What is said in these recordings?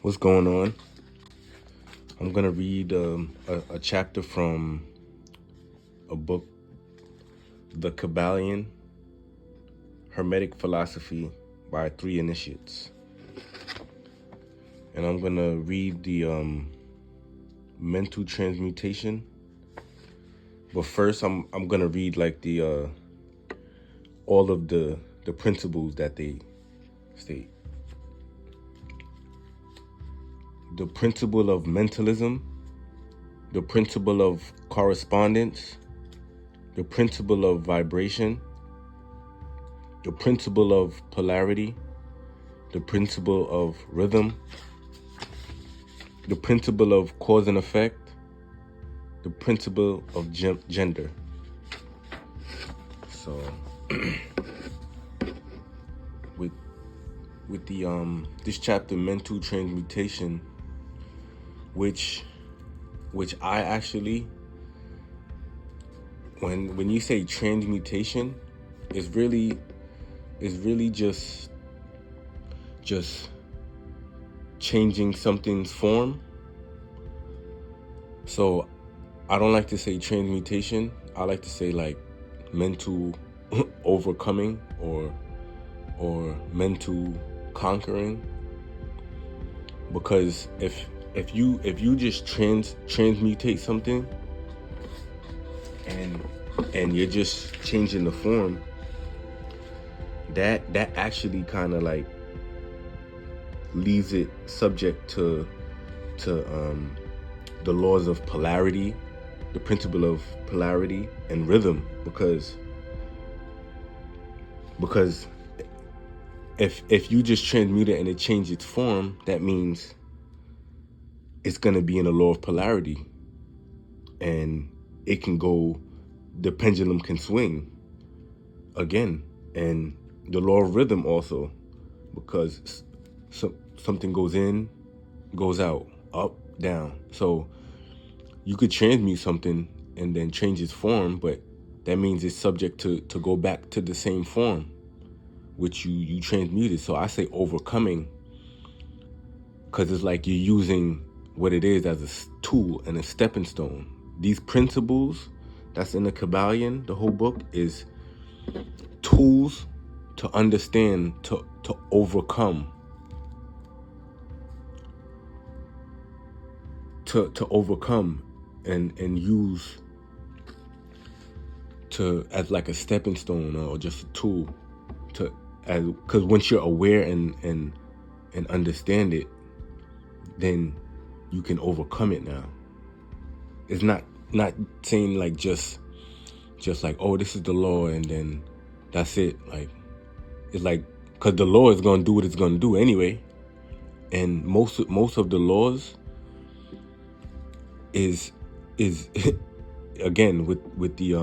What's going on? I'm gonna read a chapter from a book, The Kybalion, Hermetic Philosophy by 3 Initiates. And I'm gonna read the mental transmutation. But first I'm gonna read like the all of the principles that they state. The principle of mentalism, the principle of correspondence, the principle of vibration, the principle of polarity, the principle of rhythm, the principle of cause and effect, the principle of gender. So with the this chapter, mental transmutation, which I actually, when you say transmutation, it's really just changing something's form. So I don't like to say transmutation. I like to say like mental overcoming or mental conquering. Because if you just transmutate something and you're just changing the form, that actually kind of like leaves it subject to the laws of polarity, the principle of polarity and rhythm, because if you just transmute it and it changes its form, that means it's going to be in a law of polarity, and it can go, the pendulum can swing again, and the law of rhythm also, because something goes in, goes out, up, down. So you could transmute something and then change its form, but that means it's subject to go back to the same form which you transmuted. So I say overcoming, because it's like you're using what it is as a tool and a stepping stone. These principles that's in the Kybalion, the whole book, is tools to understand, to overcome, to overcome and use to as like a stepping stone or just a tool to, as because once you're aware and understand it, then you can overcome it. Now it's not saying like just like, oh, this is the law and then that's it. Like, it's like, because the law is going to do what it's going to do anyway, and most of the laws is again with the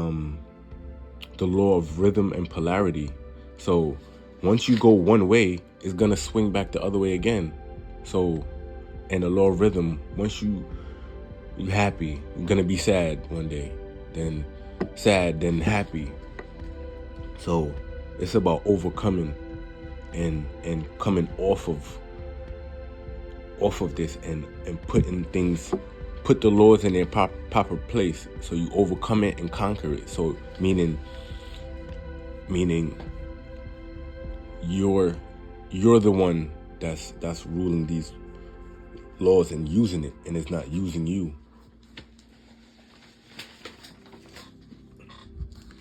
law of rhythm and polarity. So once you go one way, it's gonna swing back the other way again. So, and the law of rhythm, once you happy, you're gonna be sad one day, then sad, then happy. So it's about overcoming and coming off of this and putting things, put the laws in their proper place, so you overcome it and conquer it. So meaning you're the one that's ruling these laws and using it, and it's not using you.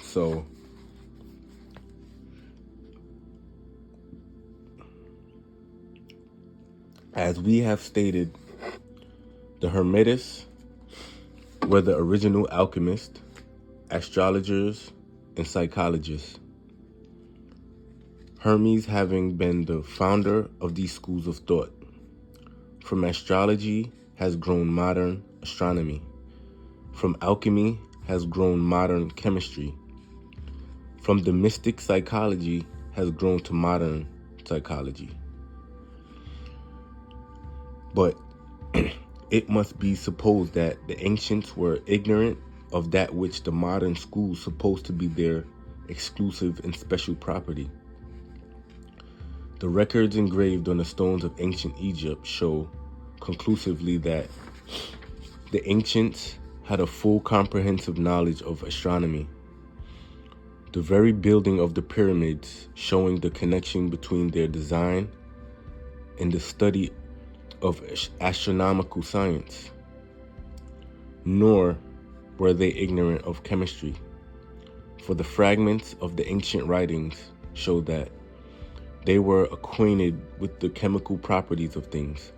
So as we have stated, the Hermetists were the original alchemists, astrologers, and psychologists. Hermes having been the founder of these schools of thought. From astrology has grown modern astronomy. From alchemy has grown modern chemistry. From the mystic psychology has grown to modern psychology. But it must be supposed that the ancients were ignorant of that which the modern schools supposed to be their exclusive and special property. The records engraved on the stones of ancient Egypt show conclusively that the ancients had a full comprehensive knowledge of astronomy. The very building of the pyramids showing the connection between their design and the study of astronomical science. Nor were they ignorant of chemistry, for the fragments of the ancient writings show that they were acquainted with the chemical properties of things.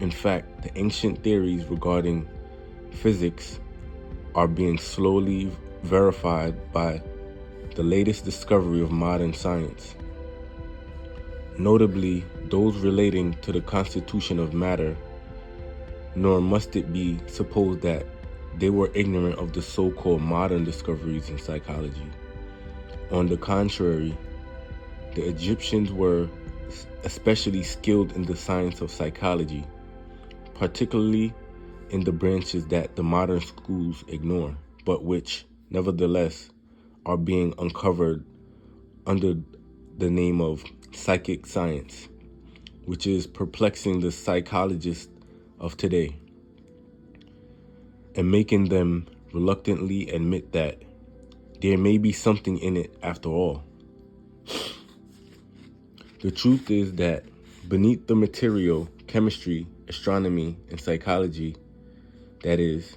In fact, the ancient theories regarding physics are being slowly verified by the latest discovery of modern science, notably those relating to the constitution of matter. Nor must it be supposed that they were ignorant of the so-called modern discoveries in psychology. On the contrary, the Egyptians were especially skilled in the science of psychology, particularly in the branches that the modern schools ignore, but which, nevertheless, are being uncovered under the name of psychic science, which is perplexing the psychologists of today and making them reluctantly admit that there may be something in it after all. The truth is that beneath the material, chemistry, astronomy, and psychology, that is,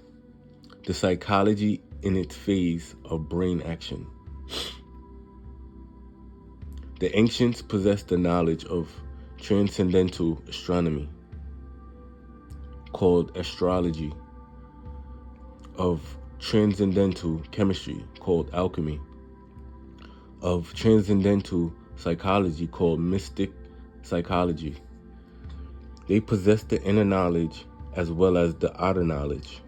the psychology in its phase of brain action, the ancients possessed the knowledge of transcendental astronomy, called astrology, of transcendental chemistry, called alchemy, of transcendental psychology, called mystic psychology. They possess the inner knowledge as well as the outer knowledge,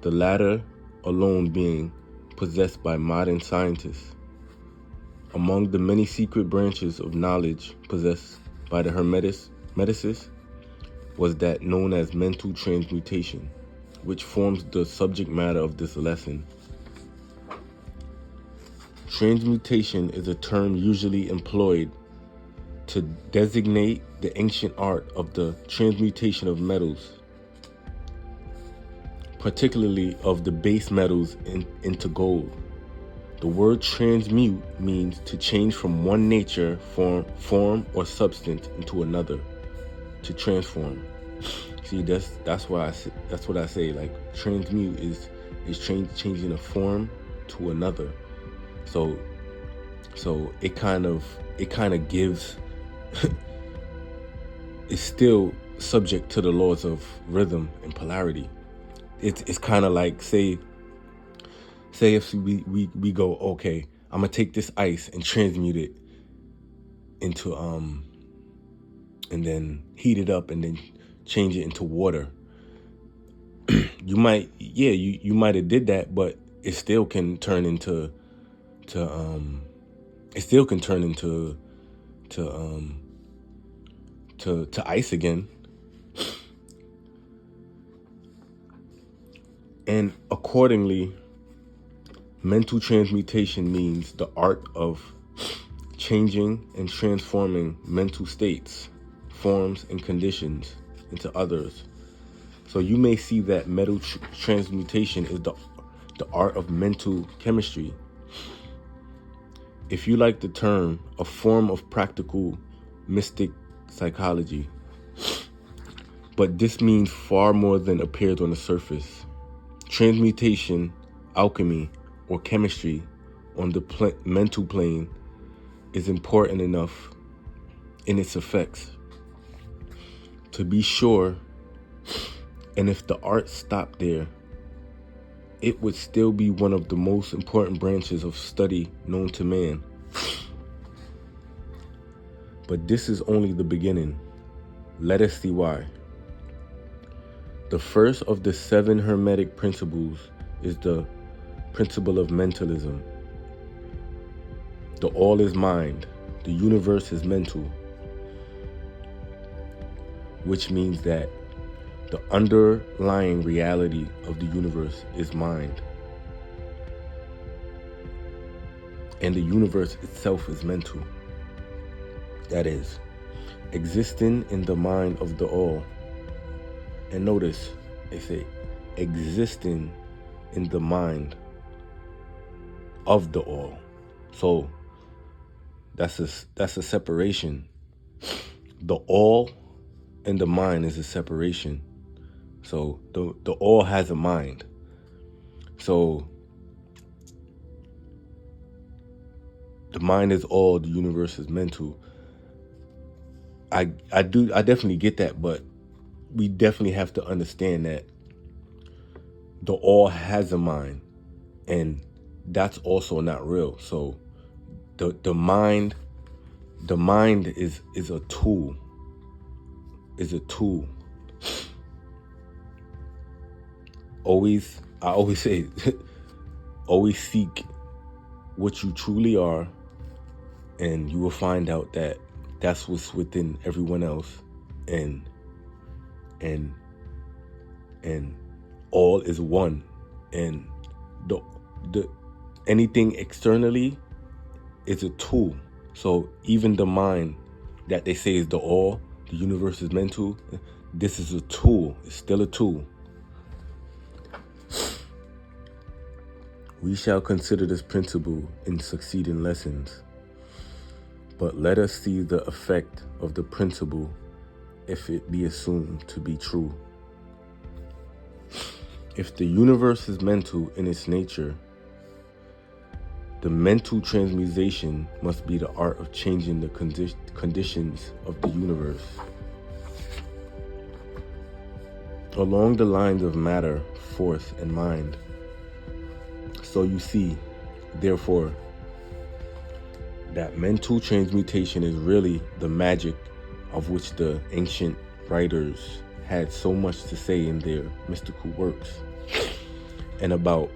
the latter alone being possessed by modern scientists. Among the many secret branches of knowledge possessed by the hermeticists was that known as mental transmutation, which forms the subject matter of this lesson. Transmutation is a term usually employed to designate the ancient art of the transmutation of metals, particularly of the base metals into gold. The word transmute means to change from one nature, form or substance into another, to transform. See, that's what I say. Like, transmute is changing a form to another. So it kind of gives. It's still subject to the laws of rhythm and polarity. It's kind of like say if we go, okay, I'm gonna take this ice and transmute it into and then heat it up and then change it into water. You might have did that, but it still can turn into ice again. And accordingly, mental transmutation means the art of changing and transforming mental states, forms, and conditions into others. So you may see that mental transmutation is the art of mental chemistry. If you like the term, a form of practical mystic psychology. But this means far more than appears on the surface. Transmutation, alchemy, or chemistry on the mental plane is important enough in its effects to be sure, and if the art stopped there, it would still be one of the most important branches of study known to man. But this is only the beginning. Let us see why. The first of the 7 hermetic principles is the principle of mentalism. The all is mind, the universe is mental, which means that the underlying reality of the universe is mind. And the universe itself is mental. That is, existing in the mind of the all. And notice, they say, existing in the mind of the all. So that's a separation. The all and the mind is a separation. So the all has a mind. So the mind is all, the universe is mental. I definitely get that, but we definitely have to understand that the all has a mind, and that's also not real. So the mind is a tool. Is a tool. I always say, always seek what you truly are, and you will find out that that's what's within everyone else, and all is one, and the anything externally is a tool. So even the mind that they say is the all, the universe is mental, this is a tool. It's still a tool. We shall consider this principle in succeeding lessons, but let us see the effect of the principle if it be assumed to be true. If the universe is mental in its nature, the mental transmutation must be the art of changing the conditions of the universe. Along the lines of matter, force, and mind. So you see, therefore, that mental transmutation is really the magic of which the ancient writers had so much to say in their mystical works, and about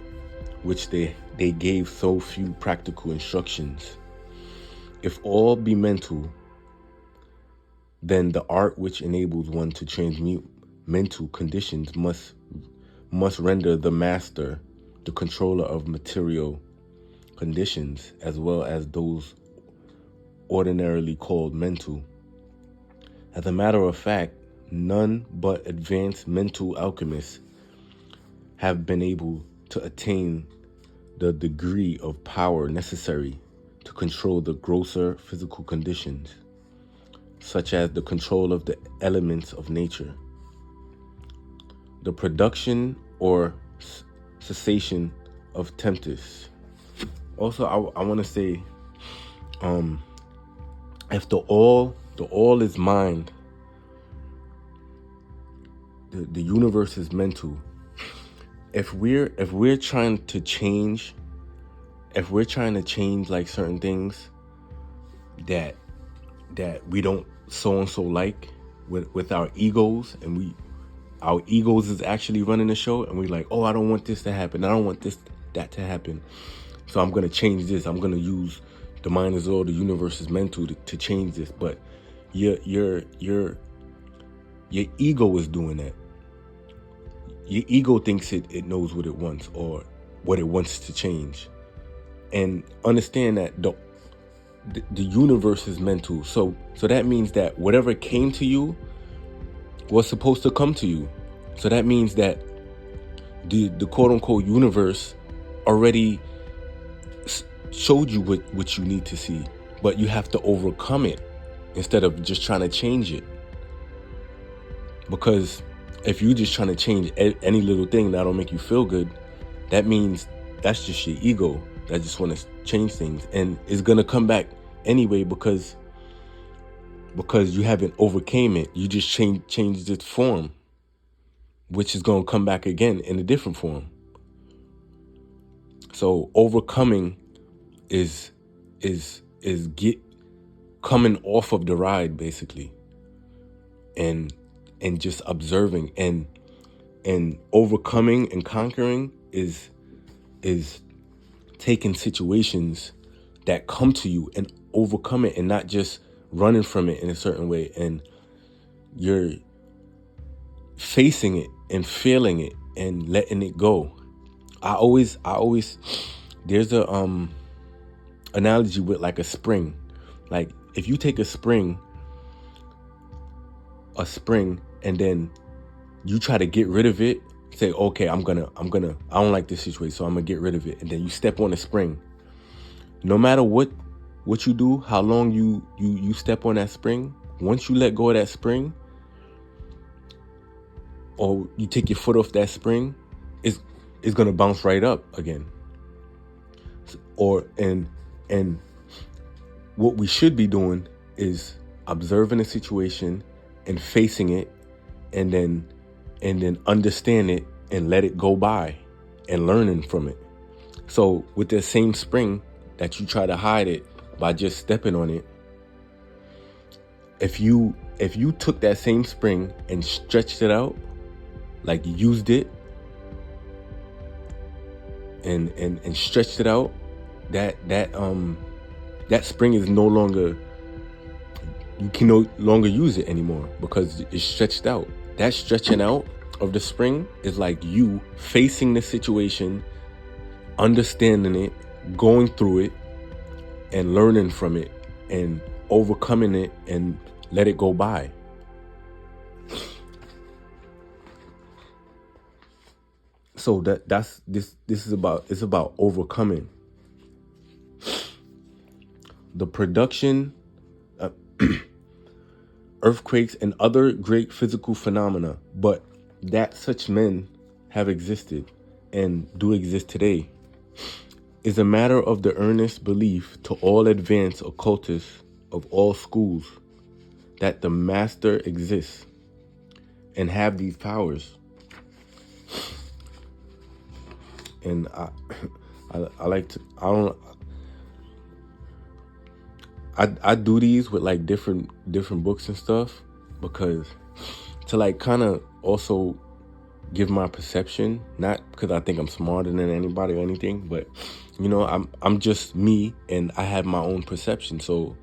which they gave so few practical instructions. If all be mental, then the art which enables one to transmute mental conditions must render the master the controller of material conditions, as well as those ordinarily called mental. As a matter of fact, none but advanced mental alchemists have been able to attain the degree of power necessary to control the grosser physical conditions, such as the control of the elements of nature, the production or cessation of tempest. Also, I want to say, if the all is mind, the universe is mental. If we're trying to change, like certain things that we don't so and so like with our egos, and our egos is actually running the show, and we're like, oh, I don't want this to happen, I don't want that to happen, so I'm gonna change this. I'm gonna use the mind is all, the universe is mental to change this. But your ego is doing that. Your ego thinks it knows what it wants, or what it wants to change. And understand that the universe is mental. So that means that whatever came to you was supposed to come to you. So that means that the quote unquote universe already showed you what you need to see, but you have to overcome it instead of just trying to change it. Because if you're just trying to change any little thing that'll make you feel good, that means that's just your ego that just want to change things, and it's gonna come back anyway because you haven't overcame it. You just changed its form, which is gonna come back again in a different form. So overcoming is coming off of the ride, basically, and just observing, and overcoming and conquering is taking situations that come to you and overcome it, and not just running from it in a certain way, and you're facing it and feeling it and letting it go. I always there's a analogy with like a spring. Like if you take a spring a spring and then you try to get rid of it, say, okay, I don't like this situation, so I'm gonna get rid of it. And then you step on the spring. No matter what you do, how long you step on that spring, once you let go of that spring, or you take your foot off that spring, it's gonna bounce right up again. And what we should be doing is observing a situation and facing it, and then understand it and let it go by and learning from it. So with that same spring that you try to hide it by just stepping on it, if you took that same spring and stretched it out, like used it and stretched it out, that spring is no longer, you can no longer use it anymore because it's stretched out. That stretching out of the spring is like you facing the situation, understanding it, going through it, and learning from it, and overcoming it, and let it go by. So that's this is about overcoming the production, earthquakes, and other great physical phenomena, but that such men have existed and do exist today is a matter of the earnest belief to all advanced occultists of all schools that the master exists and have these powers. And I do these with like different books and stuff, because to like kind of also give my perception, not because I think I'm smarter than anybody or anything, but you know, I'm just me and I have my own perception. So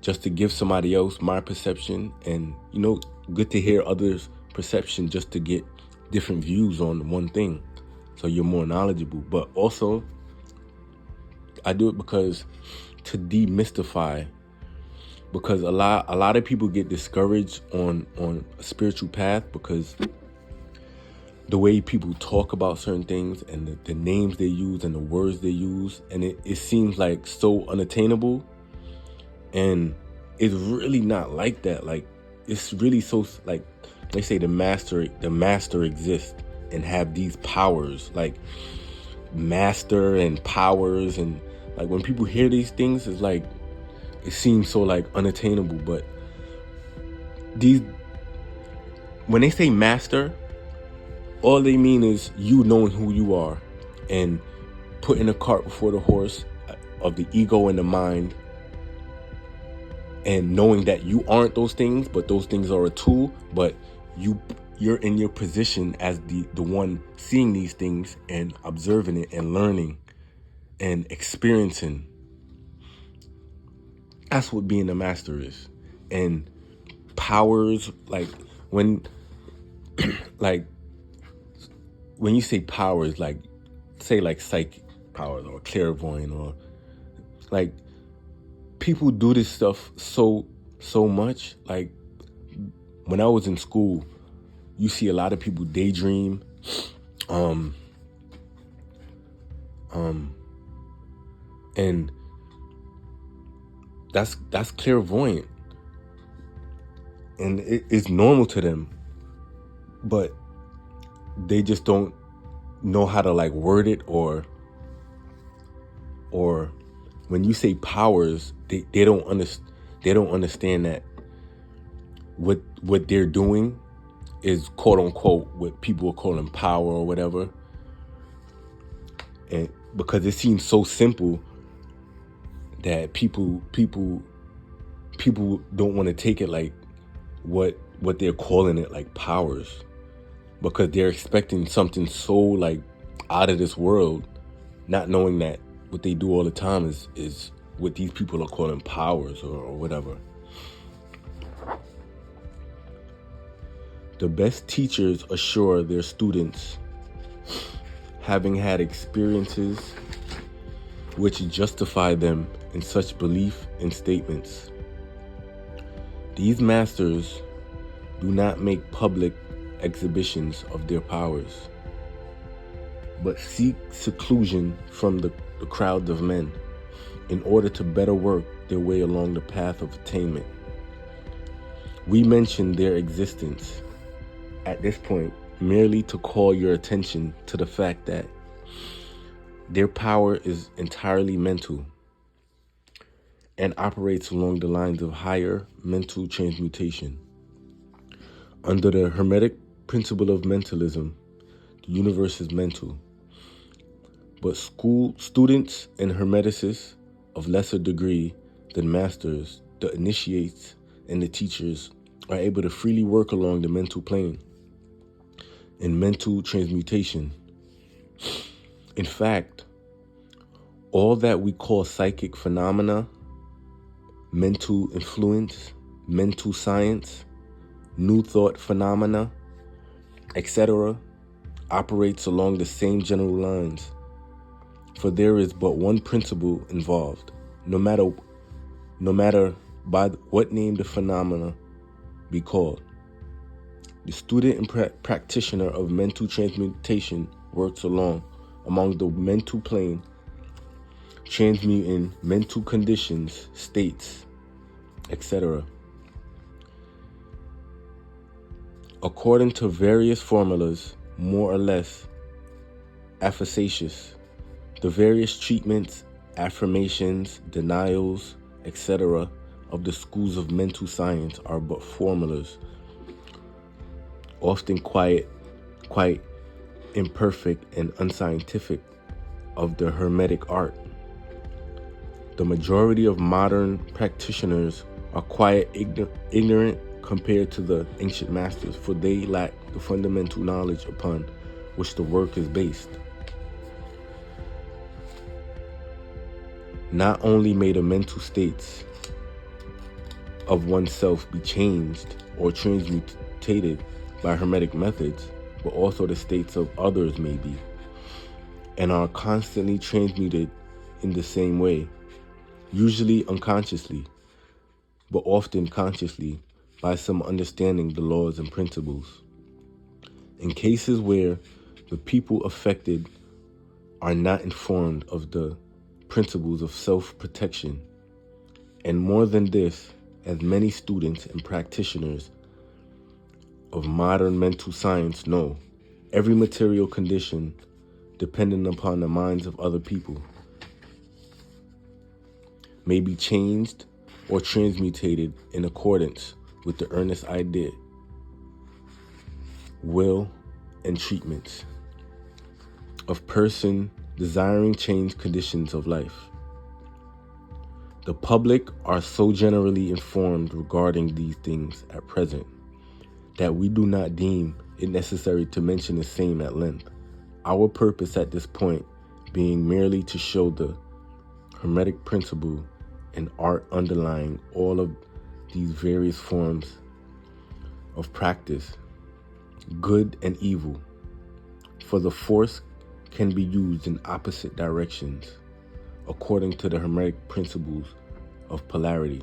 just to give somebody else my perception, and you know, good to hear others' perception just to get different views on one thing, so you're more knowledgeable. But also I do it because to demystify, because a lot of people get discouraged on a spiritual path because the way people talk about certain things and the names they use and the words they use, and it seems like so unattainable, and it's really not like that. Like, it's really so, like they say the master exists and have these powers, like master and powers, and like when people hear these things, it's like it seems so like unattainable. But when they say master, all they mean is you knowing who you are and putting the cart before the horse of the ego and the mind, and knowing that you aren't those things, but those things are a tool. But you're in your position as the one seeing these things and observing it and learning and experiencing. That's what being a master is. And powers, like when when you say powers, like say like psychic powers or clairvoyant, or like people do this stuff so much. Like when I was in school, you see a lot of people daydream, and that's clairvoyant, and it's normal to them, but they just don't know how to like word it, or when you say powers, they don't understand that what they're doing is quote unquote what people are calling power or whatever. And because it seems so simple that people don't want to take it like what they're calling it, like powers, because they're expecting something so like out of this world, not knowing that what they do all the time is what these people are calling powers or whatever. The best teachers assure their students, having had experiences which justify them in such belief and statements. These masters do not make public exhibitions of their powers, but seek seclusion from the crowds of men in order to better work their way along the path of attainment. We mention their existence at this point merely to call your attention to the fact that their power is entirely mental and operates along the lines of higher mental transmutation. Under the hermetic principle of mentalism, the universe is mental. But school students and hermeticists of lesser degree than masters, the initiates and the teachers, are able to freely work along the mental plane in mental transmutation. In fact, all that we call psychic phenomena, mental influence, mental science, new thought phenomena, etc., operates along the same general lines. For there is but one principle involved, no matter by what name the phenomena be called. The student and practitioner of mental transmutation works among the mental plane, transmuting mental conditions, states, etc. according to various formulas, more or less efficacious. The various treatments, affirmations, denials, etc. of the schools of mental science are but formulas, often quite imperfect and unscientific, of the hermetic art. The majority of modern practitioners are quite ignorant compared to the ancient masters, for they lack the fundamental knowledge upon which the work is based. Not only may the mental states of oneself be changed or transmutated by hermetic methods, but also the states of others may be, and are constantly transmuted in the same way, usually unconsciously, but often consciously, by some understanding the laws and principles. In cases where the people affected are not informed of the principles of self-protection, and more than this, as many students and practitioners of modern mental science know, every material condition dependent upon the minds of other people may be changed or transmutated in accordance with the earnest idea, will, and treatments of person desiring change conditions of life. The public are so generally informed regarding these things at present that we do not deem it necessary to mention the same at length. Our purpose at this point being merely to show the hermetic principle and art underlying all of these various forms of practice, good and evil, for the force can be used in opposite directions according to the hermetic principles of polarity.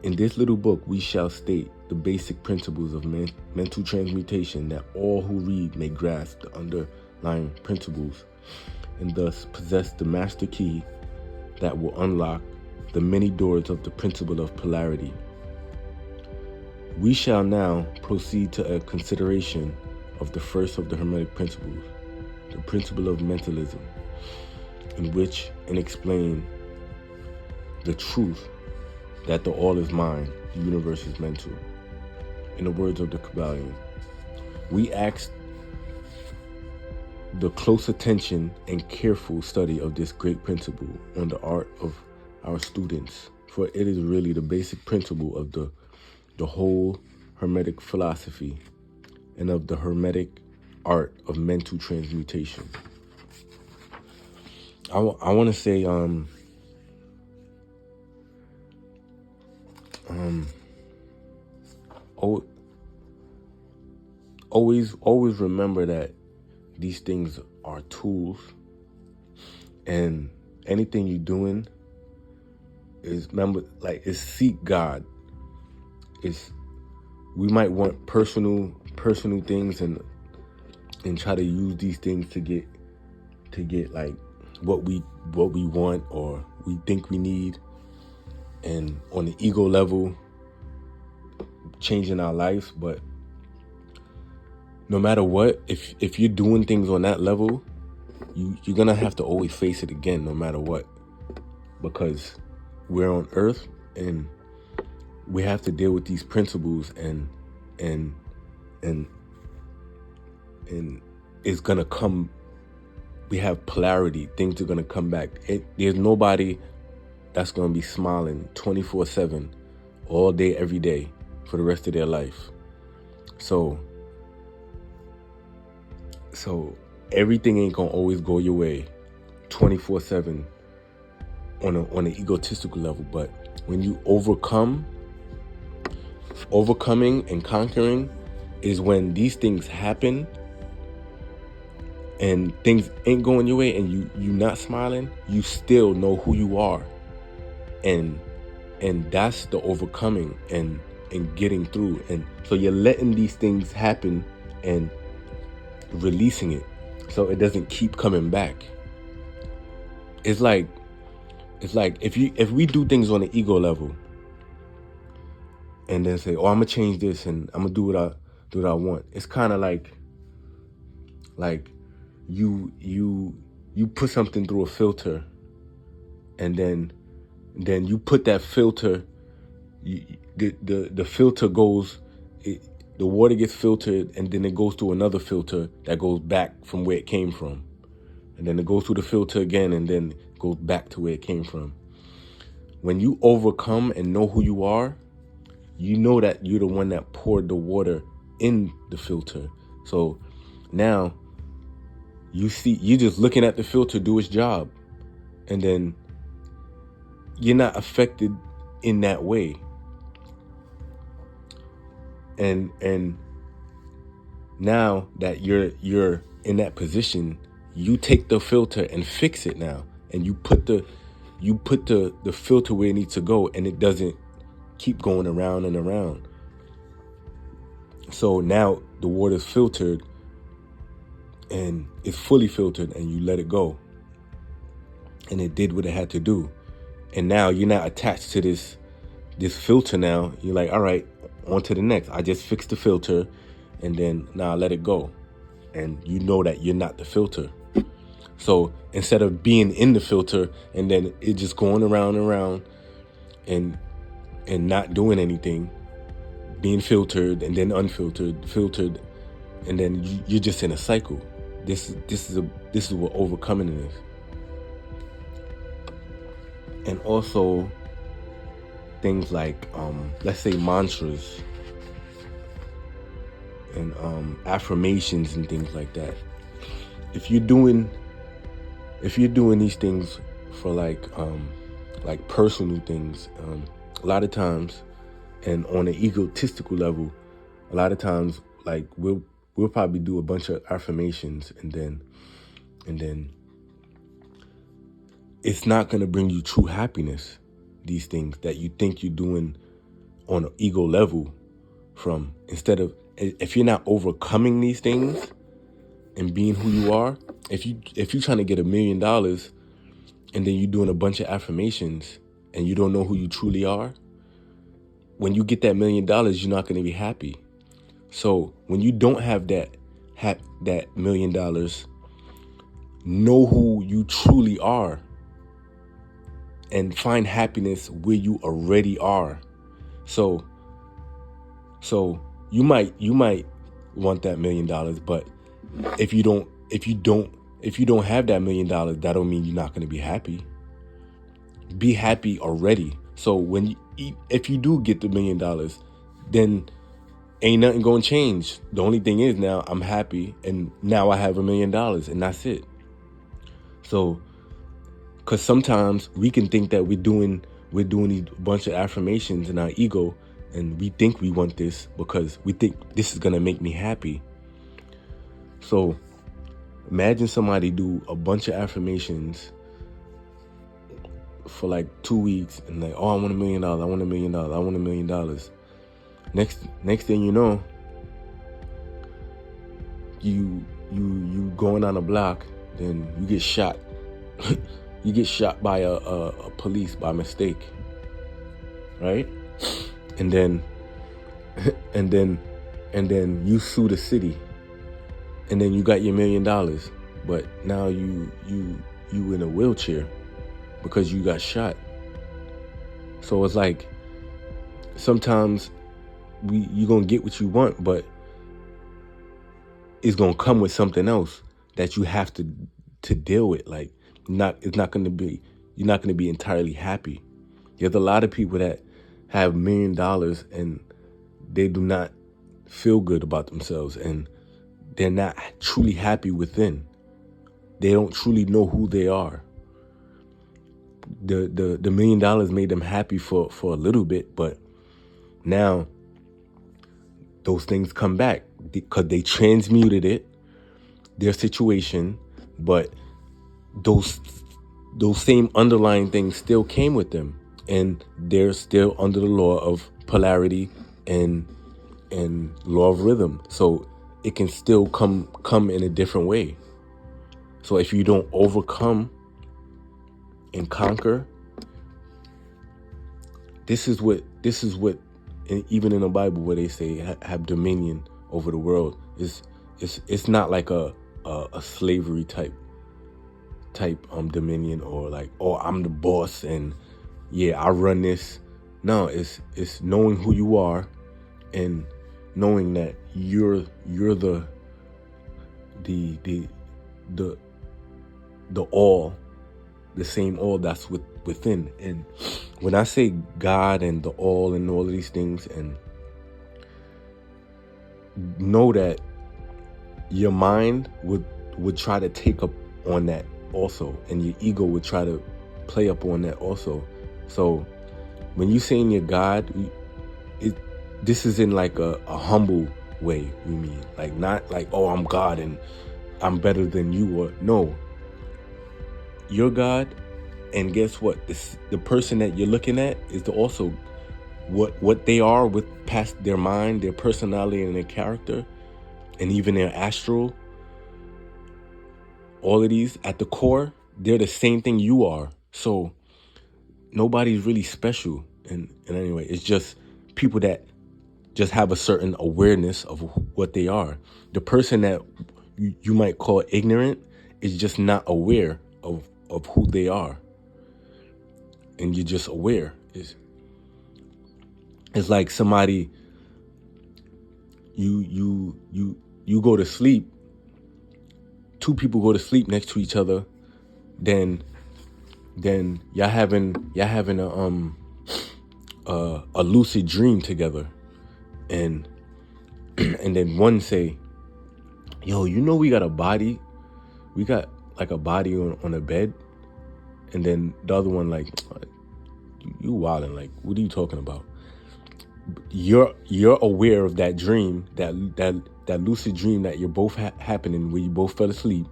In this little book, we shall state the basic principles of mental transmutation, that all who read may grasp the underlying principles and thus possess the master key that will unlock the many doors of the principle of polarity. We shall now proceed to a consideration of the first of the hermetic principles, the principle of mentalism, in which and explain the truth that the all is mind, the universe is mental. In the words of the Kybalion, we ask the close attention and careful study of this great principle on the art of our students, for it is really the basic principle of the whole hermetic philosophy and of the hermetic art of mental transmutation. I want to say always remember that these things are tools, and anything you're doing is, remember, like, is seek God it's we might want personal things and try to use these things to get like what we want or we think we need, and on the ego level changing our lives. But no matter what, if you're doing things on that level, you're gonna have to always face it again, no matter what, because we're on Earth and we have to deal with these principles, and it's gonna come. We have polarity. Things are gonna come back. There's nobody that's gonna be smiling 24/7, all day, every day, for the rest of their life. So everything ain't gonna always go your way 24/7 on an egotistical level. But when you overcoming and conquering is when these things happen and things ain't going your way and you not smiling, you still know who you are. And that's the overcoming and getting through. And so you're letting these things happen and releasing it so it doesn't keep coming back. It's like if we do things on an ego level and then say, oh, I'm gonna change this and I'm gonna do what I want. It's kind of like you put something through a filter, and then you put that filter. The filter goes. The water gets filtered, and then it goes to another filter that goes back from where it came from, and then it goes through the filter again, and then it goes back to where it came from. When you overcome and know who you are, you know that you're the one that poured the water in the filter. So now you're just looking at the filter do its job, and then you're not affected in that way. And now that you're in that position, you take the filter and fix it now, and you put the filter where it needs to go, and it doesn't keep going around and around. So now the water's filtered and it's fully filtered, and you let it go, and it did what it had to do. And now you're not attached to this filter. Now you're like, all right, on to the next. I just fixed the filter, and then now I let it go. And you know that you're not the filter. So instead of being in the filter and then it just going around and around and not doing anything, being filtered and then unfiltered, filtered, and then you're just in a cycle. This is what overcoming is. And also things like let's say mantras and affirmations and things like that. If you're doing these things for like personal things, a lot of times, and on an egotistical level, a lot of times, like we'll probably do a bunch of affirmations, and then it's not going to bring you true happiness. These things that you think you're doing on an ego level, instead of, if you're not overcoming these things and being who you are, if you're trying to get $1 million and then you're doing a bunch of affirmations and you don't know who you truly are, when you get that $1 million, you're not going to be happy. So when you don't have that $1 million, know who you truly are and find happiness where you already are. So you might want that $1 million, but if you don't have that $1 million, that don't mean you're not going to be happy. Be happy already. So if you do get the $1 million, then ain't nothing going to change. The only thing is, now I'm happy, and now I have $1 million, and that's it. So, because sometimes we can think that we're doing these bunch of affirmations in our ego, and we think we want this because we think this is going to make me happy. So imagine somebody do a bunch of affirmations for like 2 weeks and like, oh, I want $1 million, I want $1 million, I want $1 million. Next thing you know, you going on a block, then you get shot. You get shot by a police by mistake, right? And then and then you sue the city, and then you got your $1 million, but now you in a wheelchair because you got shot. So it's like sometimes you gonna get what you want, but it's gonna come with something else that you have to deal with. Like you're not gonna be entirely happy. There's a lot of people that have $1 million and they do not feel good about themselves, and they're not truly happy within. They don't truly know who they are. The $1 million made them happy for a little bit, but now those things come back because they transmuted it, their situation, but those same underlying things still came with them, and they're still under the law of polarity and law of rhythm. So it can still come in a different way. So if you don't overcome and conquer, this is what and even in the Bible where they say have dominion over the world, it's not like a slavery type dominion, or like, oh, I'm the boss and yeah, I run this. No, it's knowing who you are and knowing that you're the all, the same all that's within. And when I say God and the all and all of these things, and know that your mind would try to take up on that also, and your ego would try to play up on that also. So when you saying you're God, this is in like a humble way. You mean like, not like, oh, I'm God and I'm better than you, or no, you're God. And guess what? The person that you're looking at is also what they are with past their mind, their personality, and their character, and even their astral. All of these at the core, they're the same thing you are. So nobody's really special. And anyway, it's just people that just have a certain awareness of what they are. The person that you might call ignorant is just not aware of who they are. And you're just aware. It's like somebody, you go to sleep, two people go to sleep next to each other, then y'all having a lucid dream together, and then one say, yo, we got a body, we got like a body on a bed. And then the other one like, you wildin', like, what are you talking about? You're aware of that dream, that lucid dream that you're both happening, where you both fell asleep,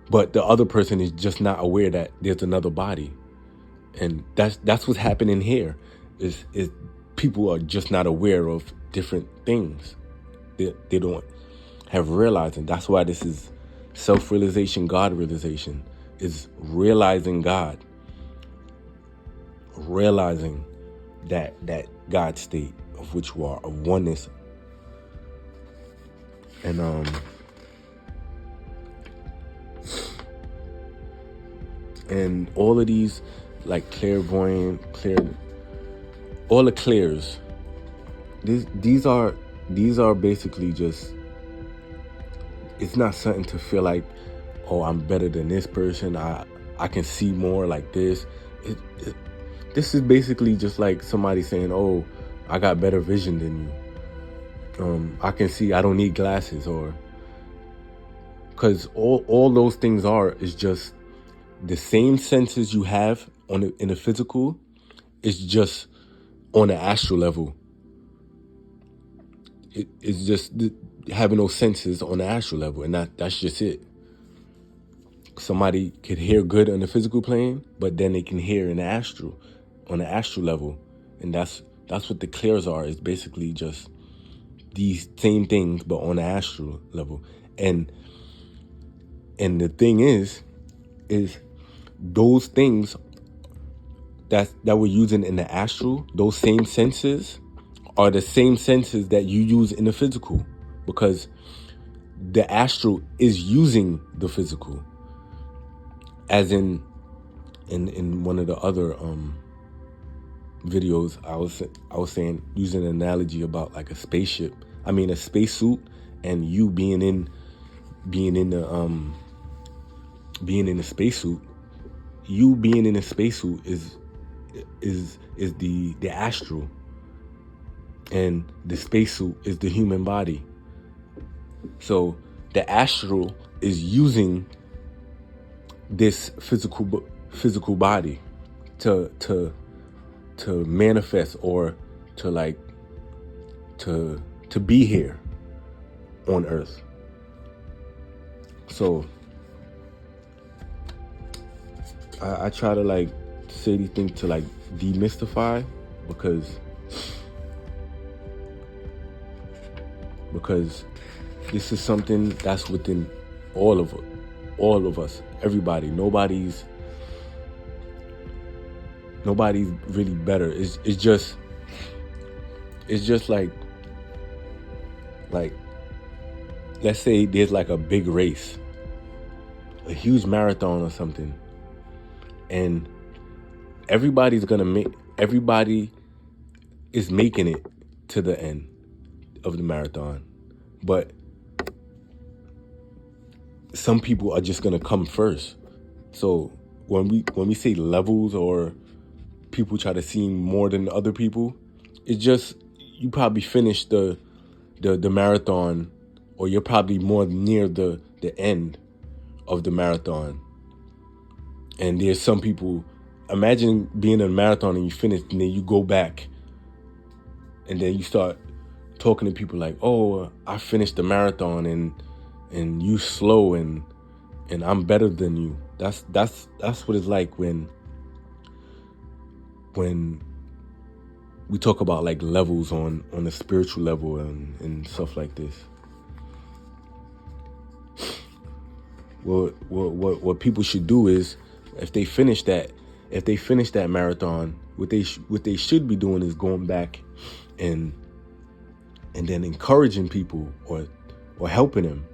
but the other person is just not aware that there's another body. And that's what's happening here. Is people are just not aware of different things. They don't have realized, and that's why this is self-realization, God realization, is realizing God, realizing that God state of which you are, of oneness. And and all of these, like clairvoyant, all the clairs, these are basically just, it's not something to feel like, oh, I'm better than this person, I can see more like this. This is basically just like somebody saying, oh, I got better vision than you. I can see, I don't need glasses, or because all those things is just the same senses you have in the physical. It's just on the astral level. It's just having those senses on the astral level, and that's just it. Somebody could hear good on the physical plane, but then they can hear in the astral, on the astral level, and that's That's what the clairs are. It's basically just these same things, but on the astral level. And the thing is those things that we're using in the astral, those same senses are the same senses that you use in the physical, because the astral is using the physical. As in one of the other videos, I was saying, using an analogy about like a spaceship. I mean, a spacesuit, and you being in the spacesuit. You being in a spacesuit is the astral, and the spacesuit is the human body. So the astral is using this physical body to manifest, or to be here on Earth. So I try to like say these things to like demystify, because this is something that's within all of us, everybody. Nobody's really better. It's just like let's say there's like a big race, a huge marathon or something, and everybody is making it to the end of the marathon, but some people are just gonna come first. So when we say levels, or people try to seem more than other people, it's just you probably finish the marathon, or you're probably more near the end of the marathon. And there's some people, imagine being in a marathon and you finish, and then you go back, and then you start talking to people like, oh, I finished the marathon, and you slow, and I'm better than you. That's what it's like when we talk about like levels on the spiritual level and stuff like this. What people should do is, if they finish that marathon, what they should be doing is going back and then encouraging people, or helping them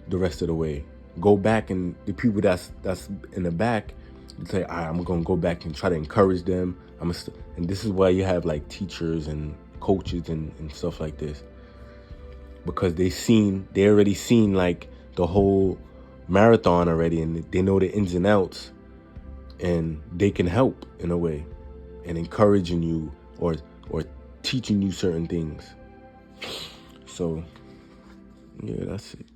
the rest of the way. Go back, and the people that's in the back, you say, all right, I'm gonna go back and try to encourage them. And this is why you have like teachers and coaches and stuff like this, because they already seen like the whole marathon already, and they know the ins and outs, and they can help in a way, and encouraging you or teaching you certain things. So yeah, that's it.